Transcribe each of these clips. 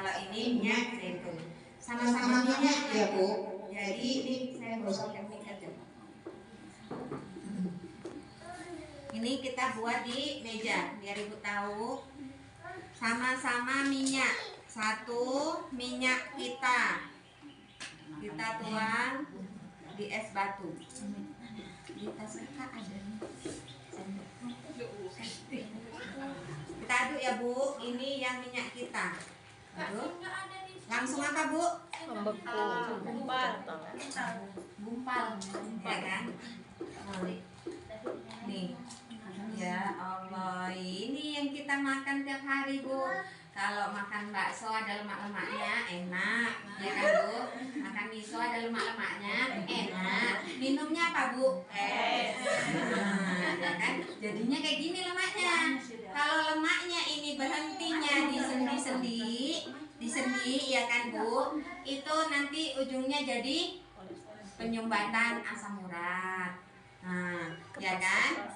Kalau ini minyak zaitun. Sama-sama minyak ya Bu. Jadi ini saya gosokkan minyak aja. Ini kita buat di meja biar Ibu tahu. Sama-sama minyak. Satu minyak kita tuang di es batu. Di tas kakak ada nih. Kita aduk ya Bu. Ini yang minyak kita. Aduk. Langsung apa Bu? Gumpal. Ya kan? Nih. Ya Allah, ini yang kita makan tiap hari Bu. Kalau makan bakso ada lemak-lemaknya, enak, ya kan Bu? Makan miso ada lemak-lemaknya, enak. Minumnya apa Bu? Es. Ya kan? Jadinya kayak gini lemaknya. Kalau lemaknya ini berhentinya di sendi, ya kan Bu? Itu nanti ujungnya jadi penyumbatan asam urat. Nah, ya kan?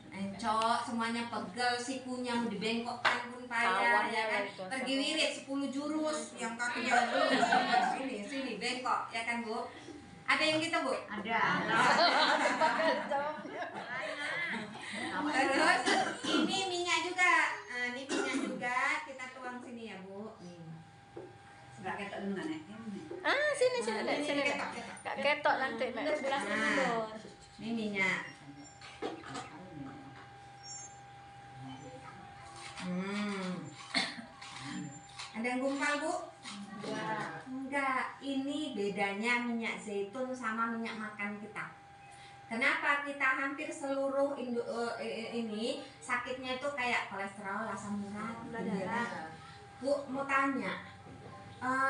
Encok, semuanya pegel, sikunya mau dibengkokkan pun payah, ya kan? Pergi wirid 10 jurus, yang kakinya sini bengkok, ya kan Bu? Ada yang gitu Bu? Ada. Terus ini minyak juga, ini minyak juga kita tuang sini ya Bu. Nih. Enggak ketok dulu kan ya? Sini Kak ketok nanti sebelah sini dulu. Ini minyak. Ada yang gumpal Bu? Enggak. Ini bedanya minyak zaitun sama minyak makan kita. Kenapa kita hampir seluruh ini sakitnya itu kayak kolesterol, asam urat, gula darah. Bu mau tanya,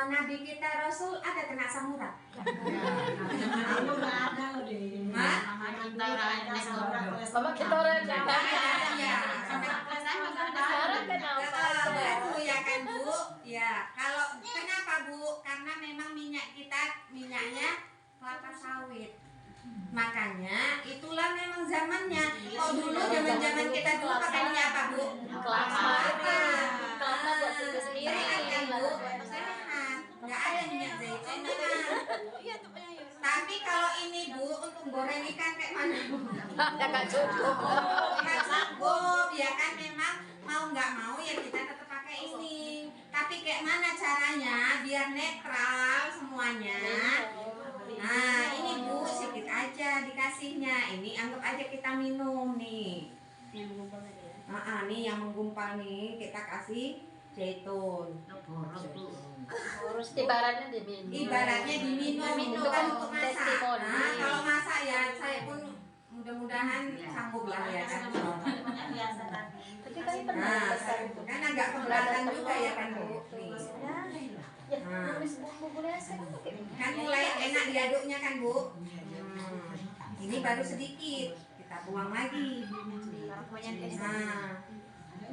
Nabi kita Rasul ada kena asam urat? Sama kita orang ya kan Bu? Ya, kalau kenapa Bu? Karena memang minyak kita minyaknya kelapa sawit. Makanya itulah memang zamannya. Oh dulu zaman kita dulu pakai minyak apa Bu? Kelapa buat diri sendiri. Sehat kan Bu? Sehat. Nggak ada minyak zaitun memang. Tapi kalau ini Bu untuk goreng ikan kayak mana Bu? Nggak cukup. Nggak cukup ya kan, memang mau nggak mau ya kita tetap pakai ini. Tapi kayak mana caranya biar netral semuanya? Nah ini Bu sedikit aja dikasihnya. Ini anggap aja kita minum nih. Nih yang menggumpal nih kita kasih zaitun. Ibaratnya diminum. Itu kan untuk masak. Nah kalau masak ya saya pun mudah-mudahan sanggup lah ya kan. Tapi kan Nah kan agak keberatan juga ya kan Bu. Nih. Kan mulai enak diaduknya kan Bu. Ini baru sedikit, kita tuang lagi. Nah,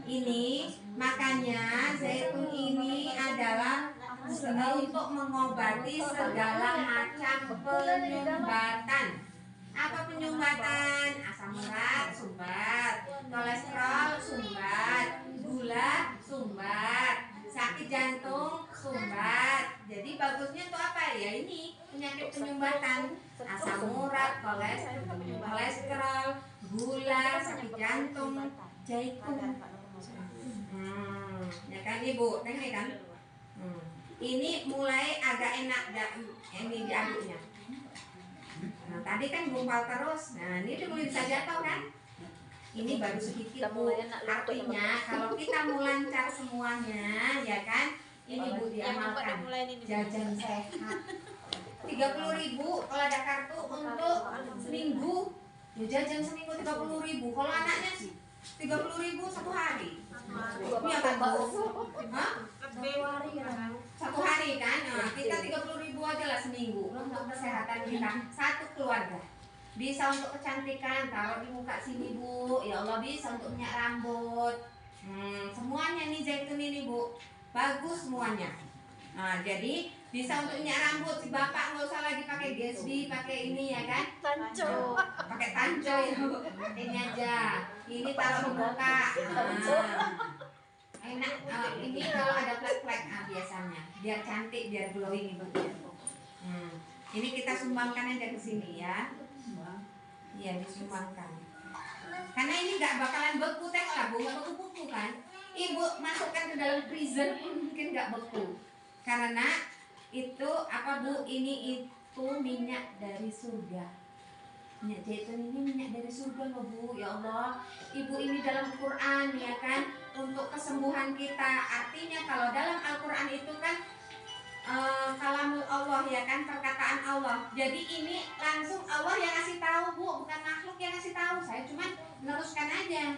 ini makanya zaitun ini adalah untuk mengobati segala macam penyumbatan. Apa penyumbatan? Asam urat sumbat, kolesterol sumbat, gula sumbat, sakit jantung sumbat. Jadi bagusnya tuh apa ya, ini penyakit penyumbatan, asam urat, kolesterol, gula, sakit jantung, zaitun. Ya kan Ibu, ini kan. Ini mulai agak enak ini diaduknya. Nah tadi kan gumpal terus, nah ini udah mulai bisa jatuh kan? Ini baru sedikit Bu. Artinya kalau kita mau lancar semuanya, ya kan? Ini Bu diamalkan. Jajan sehat. 30.000 kalau ada kartu untuk seminggu. Ya jajan seminggu 30.000. Kalau anaknya 30.000 satu hari. Iya kan Bu? Hah? Satu hari kan? Nah, kita 30.000 aja lah seminggu untuk kesehatan kita satu keluarga. Bisa untuk kecantikan, taruh di muka sini Bu. Ya Allah, bisa untuk minyak rambut. Semuanya nih zaitun ini Bu, bagus semuanya. Nah jadi bisa untuk minyak rambut. Si bapak nggak usah lagi pakai Gatsby, pakai ini ya kan? Tanco. Pakai tanco ya Bu. Ini aja. Ini taruh di muka. Enak. Ini kalau ada flek-flek, biasa biar cantik, biar glowing ibu. Ini kita sumbangkan aja ke sini ya. Iya, disumbangkan. Karena ini nggak bakalan beku, tengoklah bu, nggak beku kan. Ibu masukkan ke dalam freezer pun mungkin nggak beku. Karena itu apa bu? Ini itu minyak dari surga. Minyak zaitun ini minyak dari surga loh bu. Ya Allah, ibu ini dalam Quran ya kan, untuk kesembuhan kita. Artinya kalau dalam Al-Quran itu kan kalamul Allah ya kan, perkataan Allah. Jadi ini langsung Allah yang ngasih tahu bu, bukan makhluk yang ngasih tahu. Saya cuma meneruskan aja,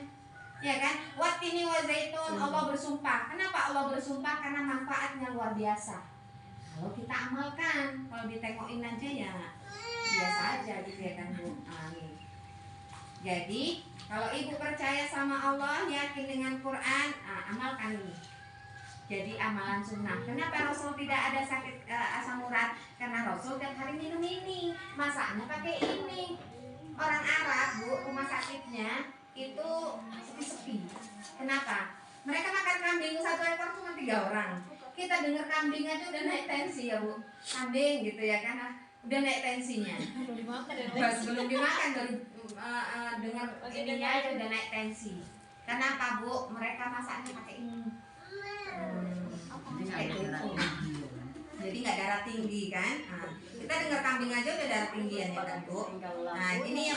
ya kan. Wattini wa zaitun, Allah bersumpah. Kenapa Allah bersumpah? Karena manfaatnya luar biasa. Kalau kita amalkan, kalau ditengokin aja ya biasa aja gitu ya kan bu. Jadi kalau ibu percaya sama Allah, yakin dengan Quran, amalkan ini. Jadi amalan sunnah. Kenapa Rasul tidak ada sakit asam urat? Karena Rasul tiap hari minum ini, masaknya pakai ini. Orang Arab bu, rumah sakitnya itu sepi-sepi. Kenapa? Mereka makan kambing satu ekor cuma 3 orang. Kita dengar kambing aja udah naik tensi ya bu. Kambing gitu ya kan, udah naik tensinya. Belum dimakan baru dengar ininya aja udah naik tensi. Kenapa bu? Mereka masaknya pakai ini. Jadi nggak darah tinggi kan? Kita dengar kambing aja udah darah tinggian ya kan bu. Nah ini yang